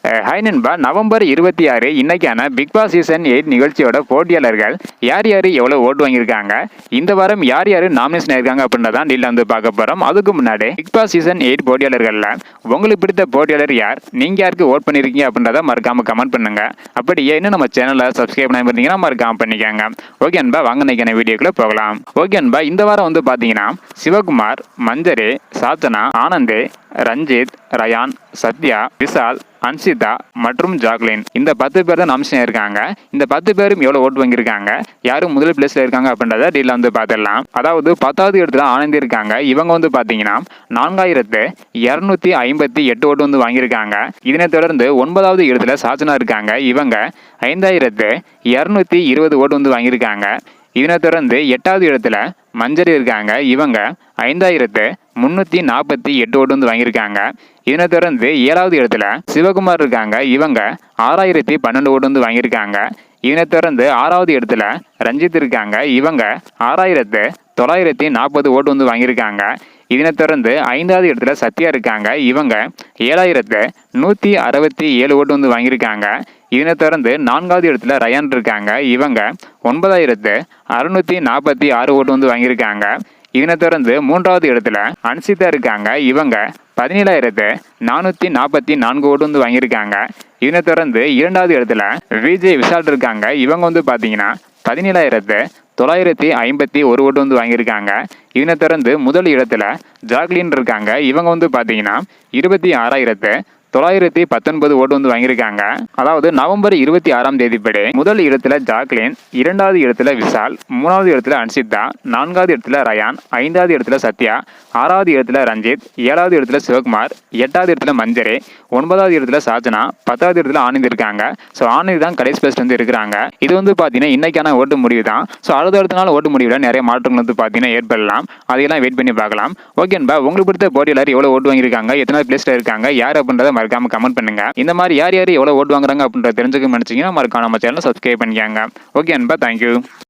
Hi நண்பா, November 26 இன்னைக்கான big Boss season 8 நிகழ்ச்சியோட போட்டியாளர்கள் யார் யார் எவ்வளோ ஓட்டு வாங்கியிருக்காங்க, இந்த வாரம் யார் யார் நாமினேஷன் ஆயிருக்காங்க அப்படின்றதான் டீல் வந்து பார்க்க போகிறோம். அதுக்கு முன்னாடி பிக் பாஸ் சீசன் 8 போட்டியாளர்களில் உங்களுக்கு பிடித்த போட்டியாளர் யார், நீங்கள் யாருக்கு ஓட் பண்ணியிருக்கீங்க அப்படின்றத மறக்காம கமெண்ட் பண்ணுங்க. அப்படியே இன்னும் நம்ம சேனலை சப்ஸ்கிரைப் பண்ணி இருந்தீங்கன்னா மறக்காம பண்ணிக்கோங்க. ஓகே அன்பா, வாங்க நினைக்கிற வீடியோக்குள்ள போகலாம். ஓகே அன்பா, இந்த வாரம் வந்து பார்த்தீங்கன்னா சிவகுமார், மஞ்சரி, சாத்தனா, ஆனந்த், ரஞ்சித், ரயான், சத்யா, விஷால், அன்சிதா மற்றும் ஜாக்லின் இந்த 10 பேர் தான் நாமினேஷன் இருக்காங்க. இந்த 10 பேரும் எவ்வளவு ஓட்டு வாங்கியிருக்காங்க, யாரும் முதல் பிளேஸ்ல இருக்காங்க அப்படின்றத டீல் வந்து பார்த்துடலாம். அதாவது 10வது இடத்துல ஆனந்தி இருக்காங்க. இவங்க வந்து பாத்தீங்கன்னா 4258 ஓட்டு வந்து வாங்கியிருக்காங்க. இதனை தொடர்ந்து 9வது இடத்துல சாச்சனா இருக்காங்க. இவங்க 5220 ஓட்டு வந்து வாங்கியிருக்காங்க. இதனை தொடர்ந்து 8வது இடத்துல மஞ்சரி இருக்காங்க. இவங்க 5348 ஓட்டு வந்து வாங்கியிருக்காங்க. இதனை தொடர்ந்து 7வது இடத்துல சிவகுமார் இருக்காங்க. இவங்க 6012 ஓட்டு வந்து வாங்கியிருக்காங்க. இதனை தொடர்ந்து 6வது இடத்துல ரஞ்சித் இருக்காங்க. இவங்க 6940 ஓட்டு வந்து வாங்கியிருக்காங்க. இதனை தொடர்ந்து 5வது இடத்துல சத்யா இருக்காங்க. இவங்க 7167 ஓட்டு வந்து வாங்கியிருக்காங்க. இதனை தொடர்ந்து 4வது இடத்துல ரயான் இருக்காங்க. இவங்க 9646 ஓட்டு வந்து வாங்கியிருக்காங்க. இதனை தொடர்ந்து 3வது இடத்துல அன்சிதா இருக்காங்க. இவங்க 17444 ஓட்டு வந்து வாங்கியிருக்காங்க. இதனை தொடர்ந்து 2வது இடத்துல விஜய் விஷால் இருக்காங்க. இவங்க வந்து பாத்தீங்கன்னா 17951 ஓட்டு வந்து வாங்கியிருக்காங்க. இதனை தொடர்ந்து முதல் இடத்துல ஜாக்லின் இருக்காங்க. இவங்க வந்து பாத்தீங்கன்னா 26919 ஓட்டு வந்து வாங்கியிருக்காங்க. அதாவது நவம்பர் 26ஆம் தேதிப்படி முதல் இடத்துல ஜாக்லின், 2வது இடத்துல விஷால், 3வது இடத்துல அன்சிதா, 4வது இடத்துல ரயான், 5வது இடத்துல சத்யா, 6வது இடத்துல ரஞ்சித், 7வது இடத்துல சிவகுமார், 8வது இடத்துல மஞ்சரி, 9வது இடத்துல சாச்சனா, 10வது இடத்துல ஆனந்த் இருக்காங்க. ஸோ ஆனந்த் தான் கடைசி பிளேஸ்ல வந்து இருக்கிறாங்க. இது வந்து பாத்தீங்கன்னா இன்னைக்கான ஓட்டு முடிவு தான். ஸோ அடுத்த நாள் ஓட்டு முடிவுல நிறைய மாற்றங்கள் வந்து பாத்தீங்கன்னா ஏற்படலாம். அதையெல்லாம் வெயிட் பண்ணி பார்க்கலாம். ஓகேன்பா, உங்களுக்கு பிடித்த போட்டியாளர் எவ்வளவு ஓட்டு வாங்கியிருக்காங்க, எத்தனை பிளேஸ்ல இருக்காங்க, யார் அப்படின்றத மறக்காம கமெண்ட் பண்ணுங்க. இந்த மாதிரி யார் யார் எவ்வளவு ஓட்டு வாங்குறாங்க அப்படின்றத தெரிஞ்சுக்க நினைச்சீங்கன்னா மறக்காம நம்ம சேனலை சப்ஸ்கிரைப் பண்ணிக்கோங்க. ஓகே அன்பா, தேங்க்யூ.